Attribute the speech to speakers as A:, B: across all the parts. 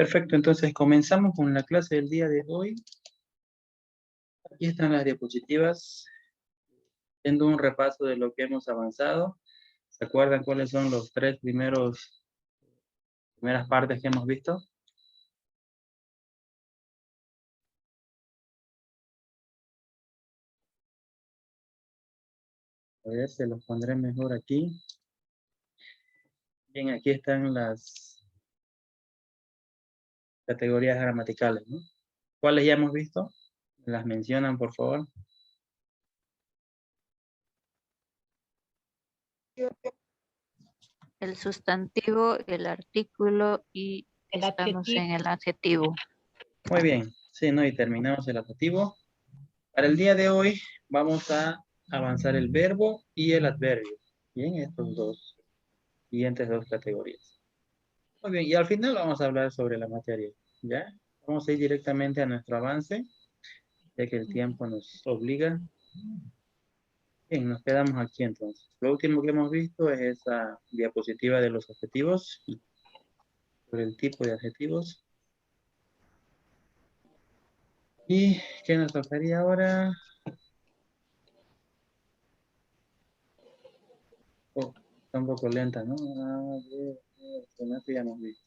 A: Perfecto, entonces comenzamos con la clase del día de hoy. Aquí están las diapositivas, haciendo un repaso de lo que hemos avanzado. ¿Se acuerdan cuáles son los tres primeras partes que hemos visto? A ver, se los pondré mejor aquí. Bien, aquí están las categorías gramaticales, ¿no? ¿Cuáles ya hemos visto? ¿Las mencionan, por favor?
B: El sustantivo, el artículo y estamos en el adjetivo.
A: Muy bien, sí, ¿no? Y terminamos el adjetivo. Para el día de hoy vamos a avanzar el verbo y el adverbio. Bien, estos dos siguientes dos categorías. Muy bien, y al final vamos a hablar sobre la materia. ¿Ya? Vamos a ir directamente a nuestro avance, ya que el tiempo nos obliga. Bien, nos quedamos aquí entonces. Lo último que hemos visto es esa diapositiva de los adjetivos, sobre el tipo de adjetivos. ¿Y qué nos tocaría ahora? Oh, está un poco lenta, ¿no? Con esto ya hemos visto.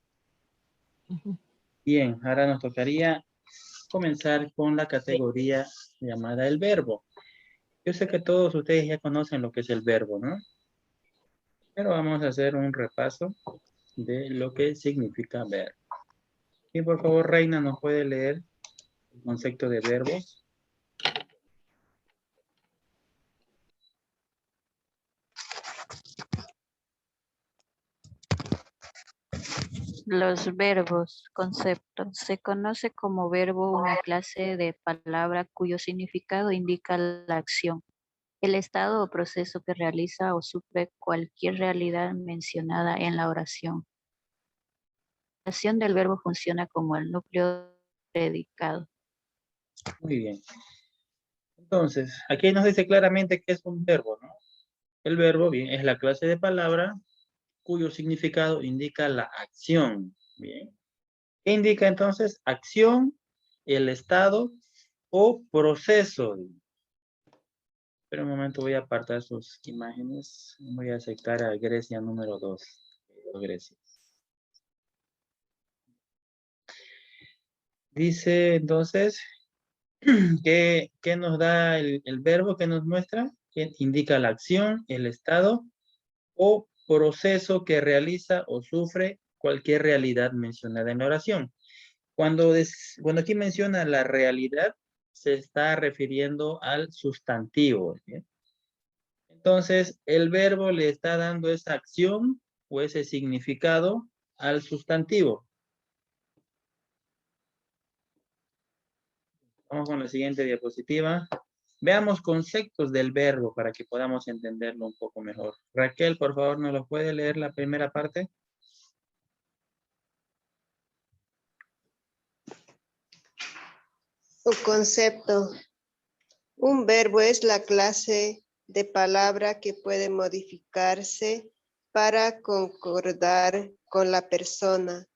A: Bien, ahora nos tocaría comenzar con la categoría llamada el verbo. Yo sé que todos ustedes ya conocen lo que es el verbo, ¿no? Pero vamos a hacer un repaso de lo que significa verbo. Y por favor, Reina, ¿nos puede leer el concepto de verbos?
B: Los verbos, conceptos. Se conoce como verbo una clase de palabra cuyo significado indica la acción, el estado o proceso que realiza o sufre cualquier realidad mencionada en la oración. La acción del verbo funciona como el núcleo predicado.
A: Muy bien. Entonces, aquí nos dice claramente que es un verbo, ¿no? El verbo, bien, es la clase de palabra cuyo significado indica la acción. Bien. ¿Qué indica entonces? Acción, el estado o proceso. Pero un momento voy a apartar sus imágenes. Voy a aceptar a Grecia número 2. Grecia. Dice entonces, ¿qué nos da el verbo que nos muestra? Que indica la acción, el estado o proceso que realiza o sufre cualquier realidad mencionada en la oración. Cuando aquí menciona la realidad, se está refiriendo al sustantivo. ¿Sí? Entonces, el verbo le está dando esa acción o ese significado al sustantivo. Vamos con la siguiente diapositiva. Veamos conceptos del verbo para que podamos entenderlo un poco mejor. Raquel, por favor, ¿nos lo puede leer la primera parte?
C: Un concepto. Un verbo es la clase de palabra que puede modificarse para concordar con la persona,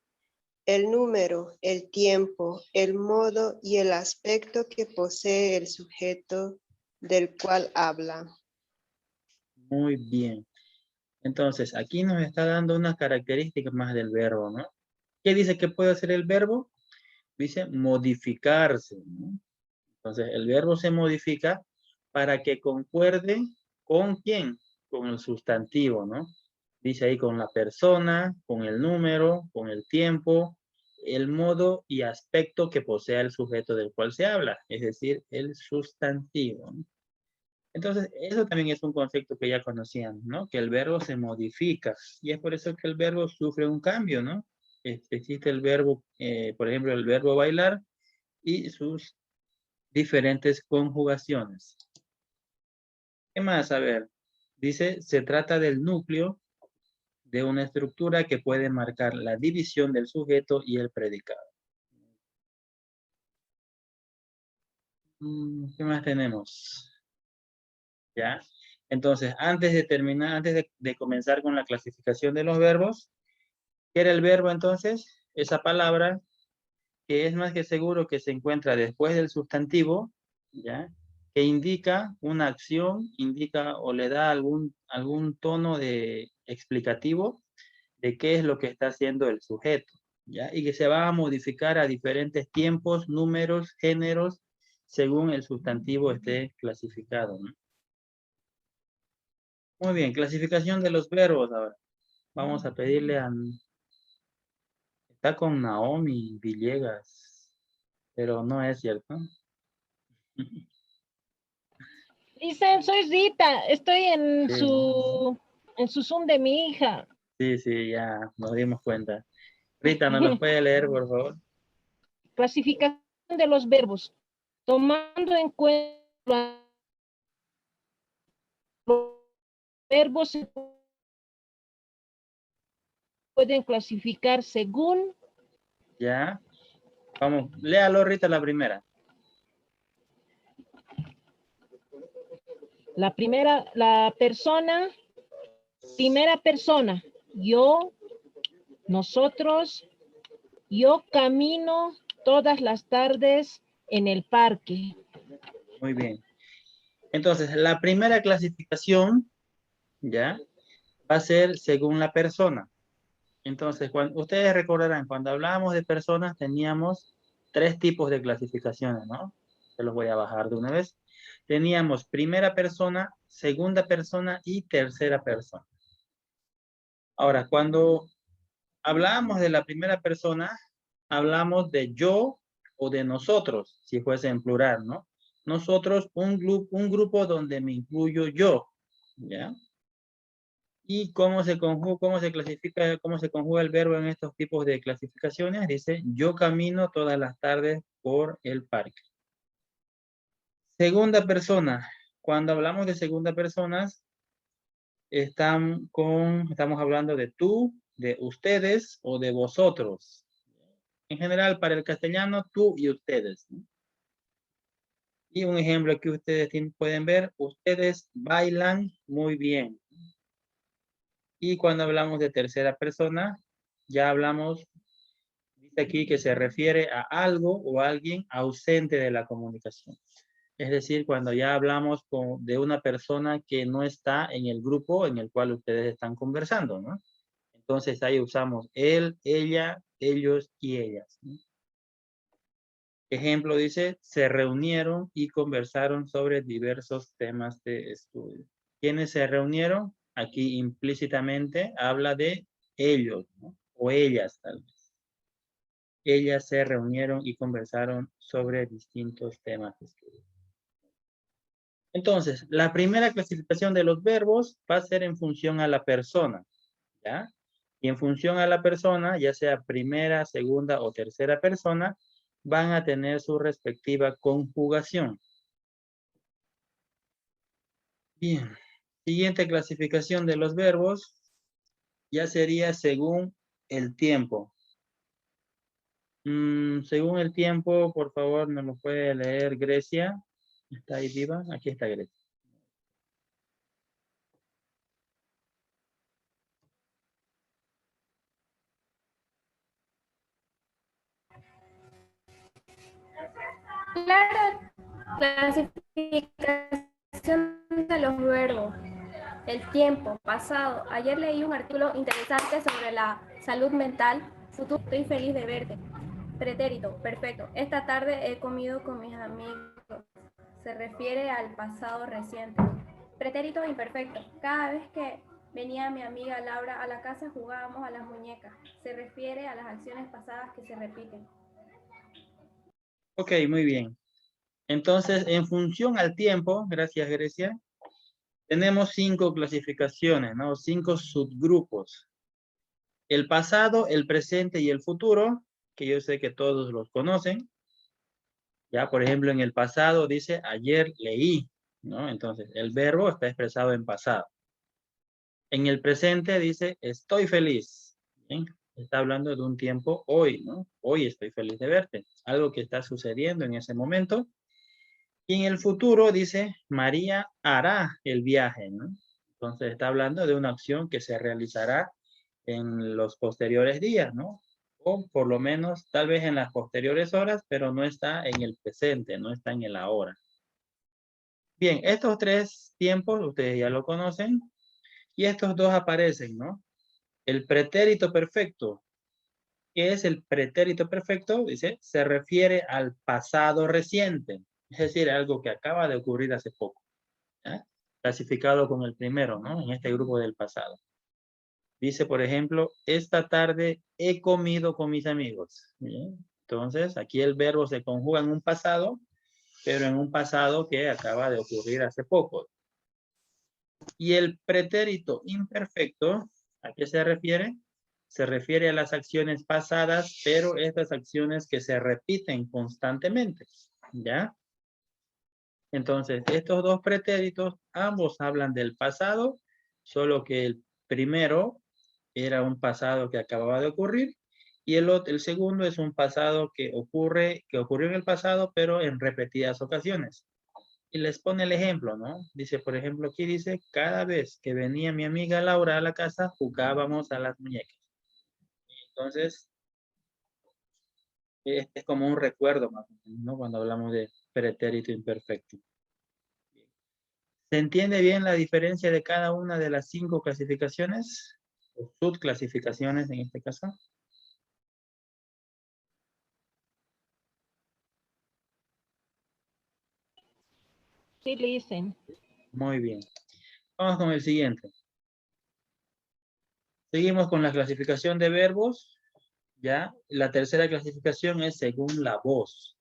C: el número, el tiempo, el modo y el aspecto que posee el sujeto del cual habla.
A: Muy bien. Entonces, aquí nos está dando unas características más del verbo, ¿no? ¿Qué dice que puede hacer el verbo? Dice modificarse, ¿no? Entonces, el verbo se modifica para que concuerde con quién, con el sustantivo, ¿no? Dice ahí con la persona, con el número, con el tiempo, el modo y aspecto que posea el sujeto del cual se habla, es decir, el sustantivo, ¿no? Entonces, eso también es un concepto que ya conocían, ¿no? Que el verbo se modifica y es por eso que el verbo sufre un cambio, ¿no? Existe el verbo, por ejemplo, el verbo bailar y sus diferentes conjugaciones. ¿Qué más? A ver, dice, se trata del núcleo de una estructura que puede marcar la división del sujeto y el predicado. ¿Qué más tenemos? ¿Ya? Entonces, antes de terminar, antes de comenzar con la clasificación de los verbos, ¿qué era el verbo entonces? Esa palabra que es más que seguro que se encuentra después del sustantivo, ¿ya? Que indica una acción, indica o le da algún tono de explicativo de qué es lo que está haciendo el sujeto, ¿ya? Y que se va a modificar a diferentes tiempos, números, géneros, según el sustantivo esté clasificado, ¿no? Muy bien, clasificación de los verbos ahora. Vamos a pedirle a... Está con Naomi Villegas, pero no es cierto.
D: Dicen, soy Rita, estoy en
A: Sí.
D: su Zoom de mi hija.
A: Sí, sí, ya nos dimos cuenta. Rita, ¿nos los puede leer, por favor?
D: Clasificación de los verbos. Tomando en cuenta los verbos se pueden clasificar según
A: Ya. Vamos, léalo, Rita, la primera.
D: la primera persona, yo, nosotros, yo camino todas las tardes en el parque.
A: Muy bien. Entonces, la primera clasificación, ¿ya? Va a ser según la persona. Entonces, ustedes recordarán, cuando hablábamos de personas, teníamos 3 tipos de clasificaciones, ¿no? Se los voy a bajar de una vez. Teníamos primera persona, segunda persona y tercera persona. Ahora, cuando hablábamos de la primera persona, hablamos de yo o de nosotros, si fuese en plural, ¿no? Nosotros, un grupo donde me incluyo yo, ¿ya? ¿Y cómo se conjuga, cómo se clasifica, cómo se conjuga el verbo en estos tipos de clasificaciones? Dice, yo camino todas las tardes por el parque. Segunda persona. Cuando hablamos de segunda persona, estamos hablando de tú, de ustedes o de vosotros. En general, para el castellano, tú y ustedes, ¿no? Y un ejemplo que ustedes pueden ver, ustedes bailan muy bien. Y cuando hablamos de tercera persona, ya hablamos, dice aquí que se refiere a algo o a alguien ausente de la comunicación. Es decir, cuando ya hablamos de una persona que no está en el grupo en el cual ustedes están conversando, ¿no? Entonces ahí usamos él, ella, ellos y ellas, ¿no? Ejemplo dice, se reunieron y conversaron sobre diversos temas de estudio. ¿Quiénes se reunieron? Aquí implícitamente habla de ellos, ¿no? O ellas tal vez. Ellas se reunieron y conversaron sobre distintos temas de estudio. Entonces, la primera clasificación de los verbos va a ser en función a la persona, ¿ya? Y en función a la persona, ya sea primera, segunda o tercera persona, van a tener su respectiva conjugación. Bien, siguiente clasificación de los verbos ya sería según el tiempo. Según el tiempo, por favor, ¿nos lo puede leer Grecia? ¿Está ahí viva? Aquí está Grecia.
E: Claro, clasificación de los verbos. El tiempo, pasado. Ayer leí un artículo interesante sobre la salud mental. Futuro, estoy feliz de verte. Pretérito, perfecto. Esta tarde he comido con mis amigos. Se refiere al pasado reciente. Pretérito imperfecto. Cada vez que venía mi amiga Laura a la casa jugábamos a las muñecas. Se refiere a las acciones pasadas que se repiten.
A: Ok, muy bien. Entonces, en función al tiempo, gracias Grecia, tenemos 5 clasificaciones, ¿no? 5 subgrupos. El pasado, el presente y el futuro, que yo sé que todos los conocen. Ya, por ejemplo, en el pasado dice, ayer leí, ¿no? Entonces, el verbo está expresado en pasado. En el presente dice, estoy feliz. ¿Bien? Está hablando de un tiempo hoy, ¿no? Hoy estoy feliz de verte. Algo que está sucediendo en ese momento. Y en el futuro dice, María hará el viaje, ¿no? Entonces está hablando de una acción que se realizará en los posteriores días, ¿no? O por lo menos, tal vez en las posteriores horas, pero no está en el presente, no está en el ahora. Bien, estos tres tiempos ustedes ya lo conocen. Y estos dos aparecen, ¿no? El pretérito perfecto. ¿Qué es el pretérito perfecto? Dice, se refiere al pasado reciente. Es decir, algo que acaba de ocurrir hace poco. ¿Ya? Clasificado con el primero, ¿no? En este grupo del pasado. Dice, por ejemplo, esta tarde he comido con mis amigos. ¿Bien? Entonces, aquí el verbo se conjuga en un pasado, pero en un pasado que acaba de ocurrir hace poco. Y el pretérito imperfecto, ¿a qué se refiere? Se refiere a las acciones pasadas, pero estas acciones que se repiten constantemente, ¿ya? Entonces, estos dos pretéritos, ambos hablan del pasado, solo que el primero era un pasado que acababa de ocurrir, y el segundo es un pasado que ocurrió en el pasado, pero en repetidas ocasiones. Y les pone el ejemplo, ¿no? Dice, por ejemplo, aquí dice, cada vez que venía mi amiga Laura a la casa, jugábamos a las muñecas. Entonces, este es como un recuerdo más o menos, ¿no? Cuando hablamos de pretérito imperfecto. ¿Se entiende bien la diferencia de cada una de las 5 clasificaciones? O subclasificaciones en este caso.
D: Sí, listen.
A: Muy bien. Vamos con el siguiente. Seguimos con la clasificación de verbos. ¿Ya? La tercera clasificación es según la voz.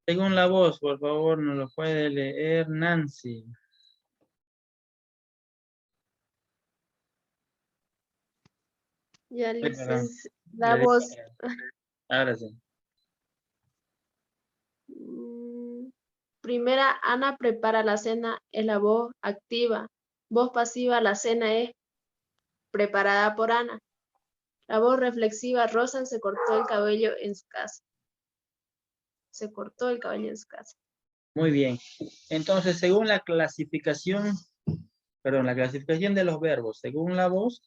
A: Según la voz, por favor, nos lo puede leer Nancy.
F: Ya
A: Ay, perdón.
F: la voz.
A: Ahora sí.
F: Primera, Ana prepara la cena, es la voz activa. Voz pasiva, la cena es preparada por Ana. La voz reflexiva, Rosa se cortó el cabello en su casa. Se cortó el cabello en su casa.
A: Muy bien. Entonces, según la clasificación, la clasificación de los verbos, según la voz,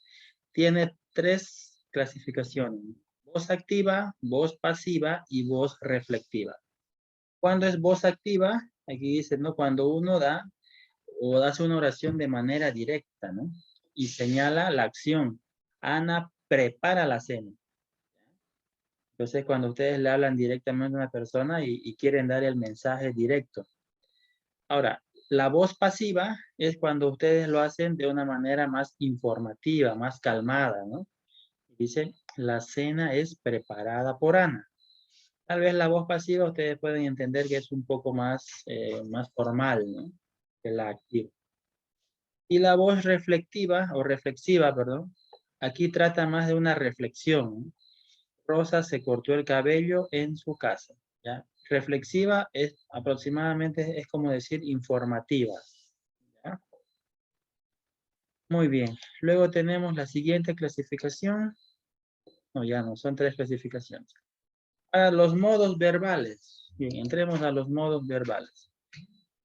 A: tiene 3 clasificaciones. Voz activa, voz pasiva y voz reflexiva. ¿Cuándo es voz activa? Aquí dice, ¿no? Cuando uno da o hace una oración de manera directa, ¿no? Y señala la acción. Ana prepara la cena. Entonces, cuando ustedes le hablan directamente a una persona y quieren dar el mensaje directo. Ahora, la voz pasiva es cuando ustedes lo hacen de una manera más informativa, más calmada, ¿no? Dicen, la cena es preparada por Ana. Tal vez la voz pasiva ustedes pueden entender que es un poco más, más formal, ¿no? Que la activa. Y la voz reflexiva, perdón, aquí trata más de una reflexión, ¿no? Rosa se cortó el cabello en su casa, ¿ya? Reflexiva es aproximadamente, es como decir informativa, ¿ya? Muy bien. Luego tenemos la siguiente clasificación. No, ya no, son 3 clasificaciones. Ahora, los modos verbales. Bien, entremos a los modos verbales.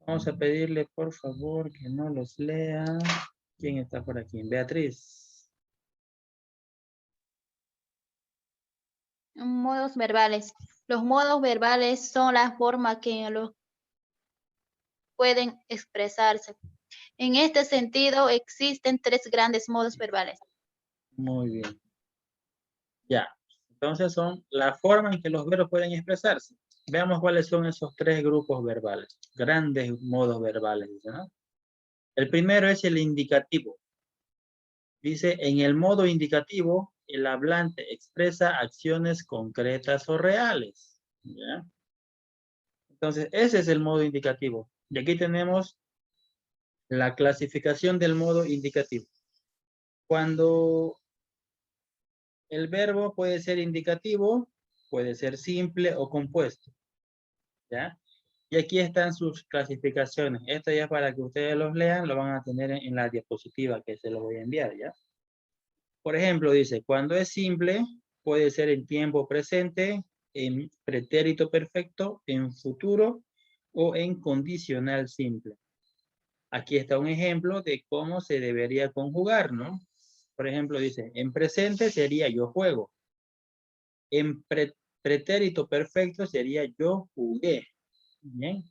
A: Vamos a pedirle, por favor, que no los lea. ¿Quién está por aquí? Beatriz.
G: Modos verbales. Los modos verbales son la forma que los pueden expresarse. En este sentido, existen 3 grandes modos verbales.
A: Muy bien. Ya. Entonces son la forma en que los verbos pueden expresarse. Veamos cuáles son esos 3 grupos verbales. Grandes modos verbales, ¿no? El primero es el indicativo. Dice, en el modo indicativo, el hablante expresa acciones concretas o reales. ¿Ya? Entonces, ese es el modo indicativo. Y aquí tenemos la clasificación del modo indicativo. Cuando el verbo puede ser indicativo, puede ser simple o compuesto. ¿Ya? Y aquí están sus clasificaciones. Esto ya para que ustedes los lean, lo van a tener en la diapositiva que se los voy a enviar, ¿ya? Por ejemplo, dice, cuando es simple, puede ser en tiempo presente, en pretérito perfecto, en futuro o en condicional simple. Aquí está un ejemplo de cómo se debería conjugar, ¿no? Por ejemplo, dice, en presente sería yo juego. En pretérito perfecto sería yo jugué. Bien.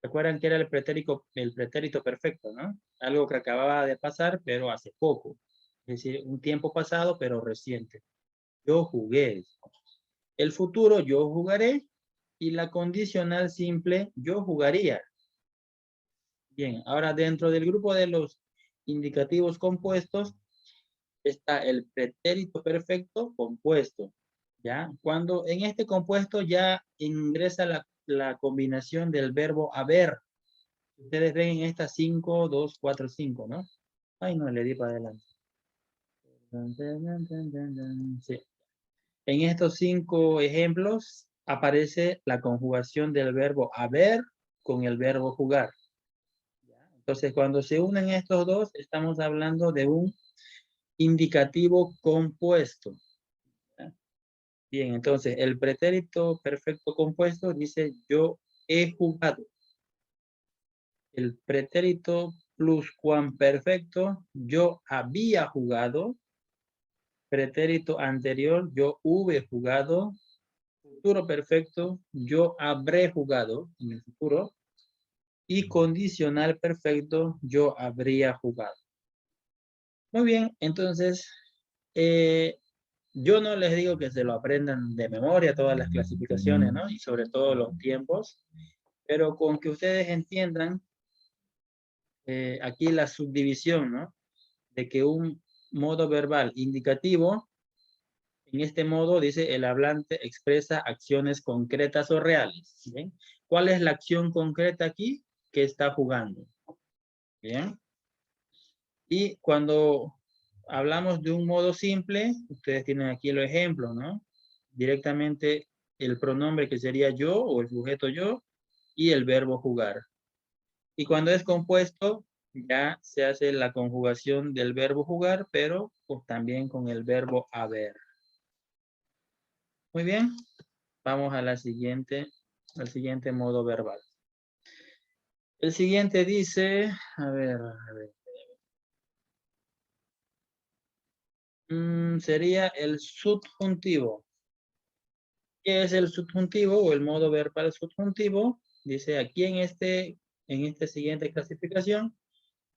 A: ¿Recuerdan que era el pretérito perfecto, no? Algo que acababa de pasar, pero hace poco. Es decir, un tiempo pasado, pero reciente. Yo jugué. El futuro, yo jugaré. Y la condicional simple, yo jugaría. Bien, ahora dentro del grupo de los indicativos compuestos está el pretérito perfecto compuesto. ¿Ya? Cuando en este compuesto ya ingresa la combinación del verbo haber. Ustedes ven en estas 5, 2, 4, 5, ¿no? Ay, no, le di para adelante. Sí. En estos 5 ejemplos aparece la conjugación del verbo haber con el verbo jugar. Entonces, cuando se unen estos dos, estamos hablando de un indicativo compuesto. Bien, entonces, el pretérito perfecto compuesto dice yo he jugado. El pretérito pluscuamperfecto, yo había jugado. Pretérito anterior, yo hube jugado. Futuro perfecto, yo habré jugado en el futuro. Y condicional perfecto, yo habría jugado. Muy bien, entonces, yo no les digo que se lo aprendan de memoria todas las clasificaciones, ¿no? Y sobre todo los tiempos, pero con que ustedes entiendan aquí la subdivisión, ¿no? De que un modo verbal indicativo, en este modo dice el hablante expresa acciones concretas o reales. ¿Bien? ¿Cuál es la acción concreta aquí? Que está jugando. Bien. Y cuando hablamos de un modo simple, ustedes tienen aquí el ejemplo, ¿no? Directamente el pronombre que sería yo o el sujeto yo y el verbo jugar. Y cuando es compuesto, ya se hace la conjugación del verbo jugar, pero pues, también con el verbo haber. Muy bien, vamos a al siguiente modo verbal. El siguiente dice, a ver. Sería el subjuntivo. ¿Qué es el subjuntivo o el modo verbal subjuntivo? Dice aquí en esta siguiente clasificación,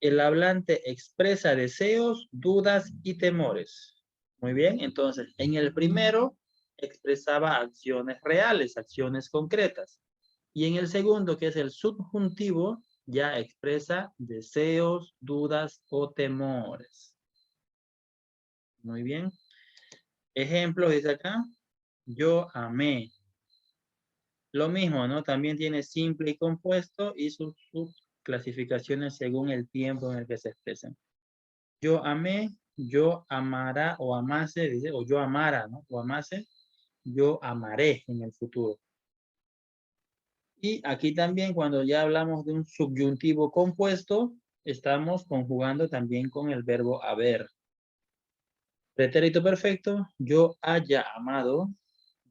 A: el hablante expresa deseos, dudas y temores. Muy bien, entonces en el primero expresaba acciones reales, acciones concretas. Y en el segundo, que es el subjuntivo, ya expresa deseos, dudas o temores. Muy bien. Ejemplo, dice acá, yo amé. Lo mismo, ¿no? También tiene simple y compuesto y sus clasificaciones según el tiempo en el que se expresan. Yo amé, yo amará o amase, dice, o yo amara, ¿no? O amase, yo amaré en el futuro. Y aquí también cuando ya hablamos de un subyuntivo compuesto, estamos conjugando también con el verbo haber. Pretérito perfecto, yo haya amado,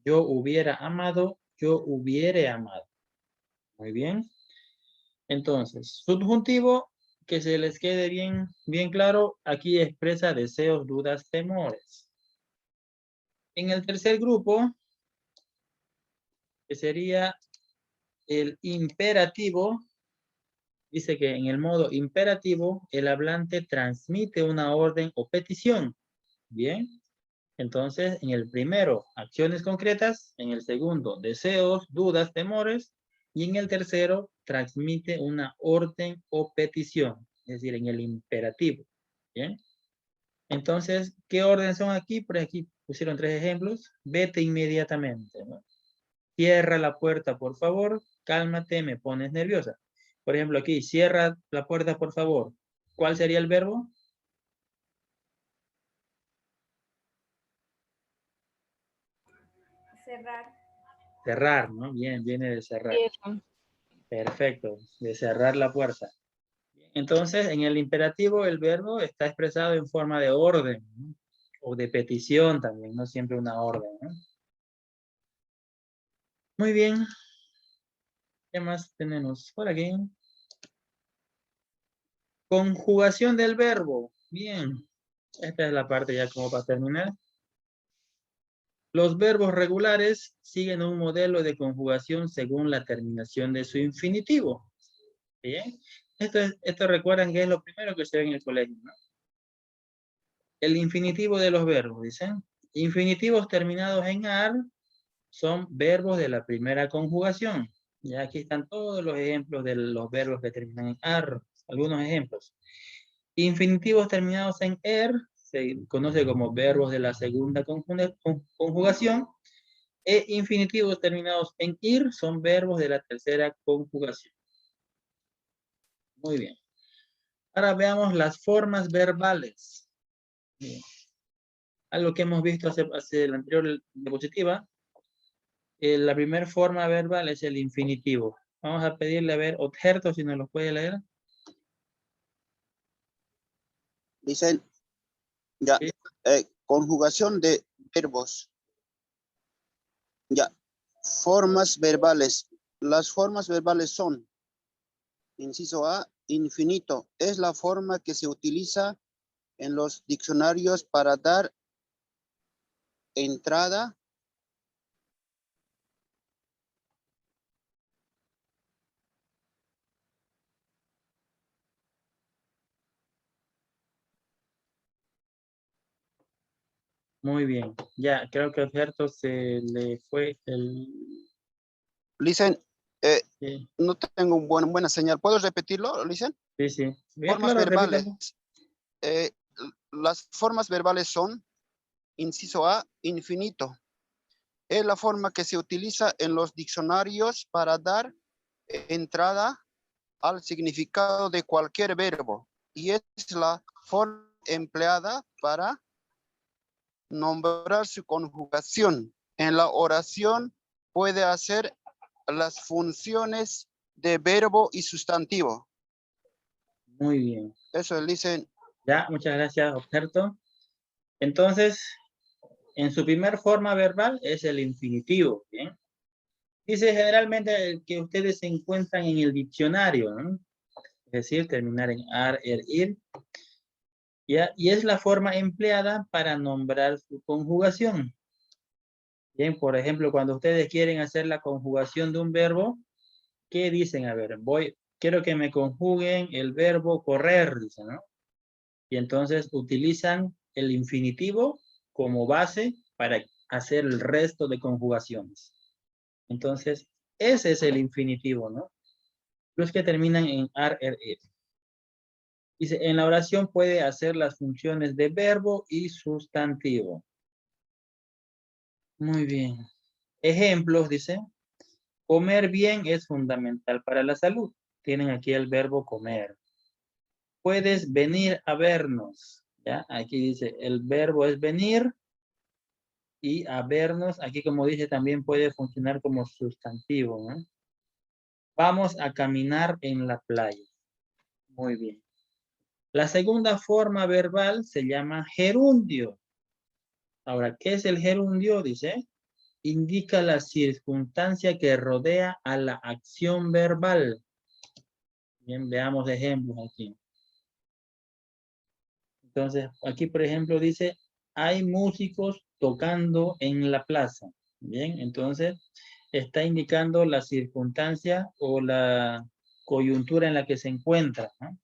A: yo hubiera amado, yo hubiere amado. Muy bien. Entonces, subjuntivo, que se les quede bien claro, aquí expresa deseos, dudas, temores. En el tercer grupo, que sería el imperativo, dice que en el modo imperativo, el hablante transmite una orden o petición. Bien. Entonces, en el primero, acciones concretas. En el segundo, deseos, dudas, temores. Y en el tercero, transmite una orden o petición. Es decir, en el imperativo. ¿Bien? Entonces, ¿qué orden son aquí? Por aquí pusieron 3 ejemplos. Vete inmediatamente, ¿no? Cierra la puerta, por favor. Cálmate, me pones nerviosa. Por ejemplo, aquí, cierra la puerta, por favor. ¿Cuál sería el verbo?
E: Cerrar.
A: Cerrar, ¿no? Bien, viene de cerrar.
D: Cierran.
A: Perfecto, de cerrar la puerta. Entonces, en el imperativo, el verbo está expresado en forma de orden, ¿no? O de petición también, no siempre una orden, ¿no? Muy bien. ¿Qué más tenemos por aquí? Conjugación del verbo. Bien. Esta es la parte ya como para terminar. Los verbos regulares siguen un modelo de conjugación según la terminación de su infinitivo. ¿Bien? Esto recuerdan que es lo primero que se ve en el colegio, ¿no? El infinitivo de los verbos, dicen. Infinitivos terminados en ar son verbos de la primera conjugación. Ya aquí están todos los ejemplos de los verbos que terminan en ar. Algunos ejemplos. Infinitivos terminados en er se conoce como verbos de la segunda conjugación. E infinitivos terminados en ir son verbos de la tercera conjugación. Muy bien. Ahora veamos las formas verbales. Bien. Algo que hemos visto hace la anterior diapositiva. La primera forma verbal es el infinitivo. Vamos a pedirle a ver, Otgerto, si nos lo puede leer.
H: Dicen, ya,
A: Sí.
H: Conjugación de verbos. Ya, formas verbales. Las formas verbales son, inciso A, infinito. Es la forma que se utiliza en los diccionarios para dar entrada
A: Muy bien. Ya, creo que a Otgerto se le fue el...
H: Dicen,
A: Sí,
H: no tengo buena señal. ¿Puedo repetirlo, Listen?
A: sí. Sí. Bien,
H: Formas
A: claro,
H: verbales.
A: repítalo.
H: Las formas verbales son, inciso A, infinito. Es la forma que se utiliza en los diccionarios para dar entrada al significado de cualquier verbo. Y es la forma empleada para nombrar su conjugación. En la oración puede hacer las funciones de verbo y sustantivo.
A: Muy bien.
H: Eso dicen.
A: Ya, muchas gracias, Otgerto. Entonces, en su primer forma verbal es el infinitivo, ¿bien? Dice generalmente el que ustedes se encuentran en el diccionario, ¿no? Es decir, terminar en ar, er, ir. ¿Ya? Y es la forma empleada para nombrar su conjugación. Bien, por ejemplo, cuando ustedes quieren hacer la conjugación de un verbo, ¿qué dicen? A ver, quiero que me conjuguen el verbo correr, dicen, ¿no? Y entonces utilizan el infinitivo como base para hacer el resto de conjugaciones. Entonces, ese es el infinitivo, ¿no? Los que terminan en ar, er, ir. Dice, en la oración puede hacer las funciones de verbo y sustantivo. Muy bien. Ejemplos, dice. Comer bien es fundamental para la salud. Tienen aquí el verbo comer. Puedes venir a vernos. ¿Ya? Aquí dice, el verbo es venir. Y a vernos, aquí como dice, también puede funcionar como sustantivo, ¿no? Vamos a caminar en la playa. Muy bien. La segunda forma verbal se llama gerundio. Ahora, ¿qué es el gerundio? Dice, indica la circunstancia que rodea a la acción verbal. Bien, veamos ejemplos aquí. Entonces, aquí por ejemplo dice, hay músicos tocando en la plaza. Bien, entonces está indicando la circunstancia o la coyuntura en la que se encuentra, ¿no?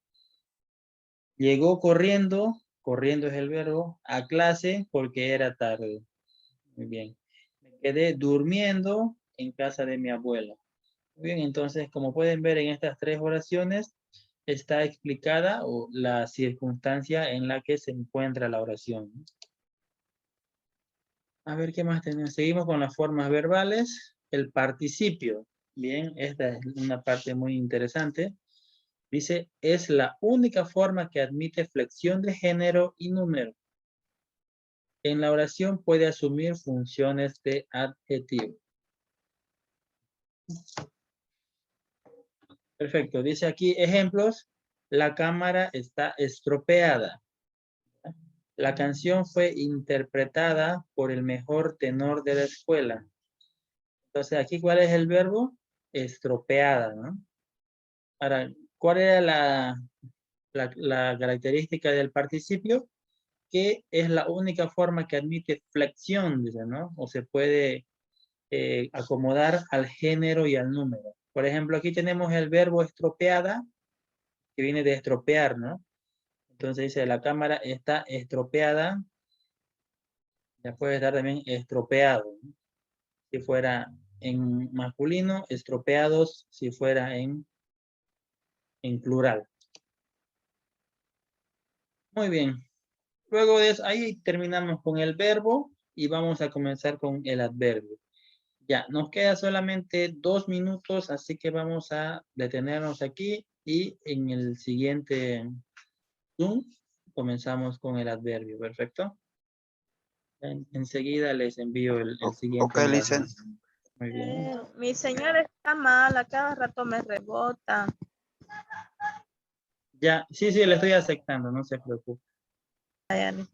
A: Llegó corriendo, corriendo es el verbo, a clase porque era tarde. Muy bien. Me quedé durmiendo en casa de mi abuela. Muy bien, entonces, como pueden ver en estas tres oraciones, está explicada la circunstancia en la que se encuentra la oración. A ver, ¿qué más tenemos? Seguimos con las formas verbales. El participio. Bien, esta es una parte muy interesante. Dice, es la única forma que admite flexión de género y número. En la oración puede asumir funciones de adjetivo. Perfecto. Dice aquí ejemplos. La cámara está estropeada. La canción fue interpretada por el mejor tenor de la escuela. Entonces, aquí, ¿cuál es el verbo? Estropeada, ¿no? Ahora, ¿cuál era la característica del participio? que es la única forma que admite flexión, dice, ¿no? O se puede acomodar al género y al número. Por ejemplo, aquí tenemos el verbo estropeada, que viene de estropear, ¿no? Entonces dice, la cámara está estropeada. Ya puede estar también estropeado, ¿no? Si fuera en masculino, estropeados, si fuera en plural. Muy bien. Luego de eso, ahí terminamos con el verbo y vamos a comenzar con el adverbio. Ya, nos queda solamente 2 minutos, así que vamos a detenernos aquí y en el siguiente Zoom comenzamos con el adverbio. ¿Perfecto? Enseguida les envío el siguiente
H: Ok,
A: enlace.
H: listen.
A: Muy bien.
I: Mi señora está mala, cada rato me rebota.
A: Ya, sí, le estoy aceptando, no se preocupe.
I: Ay,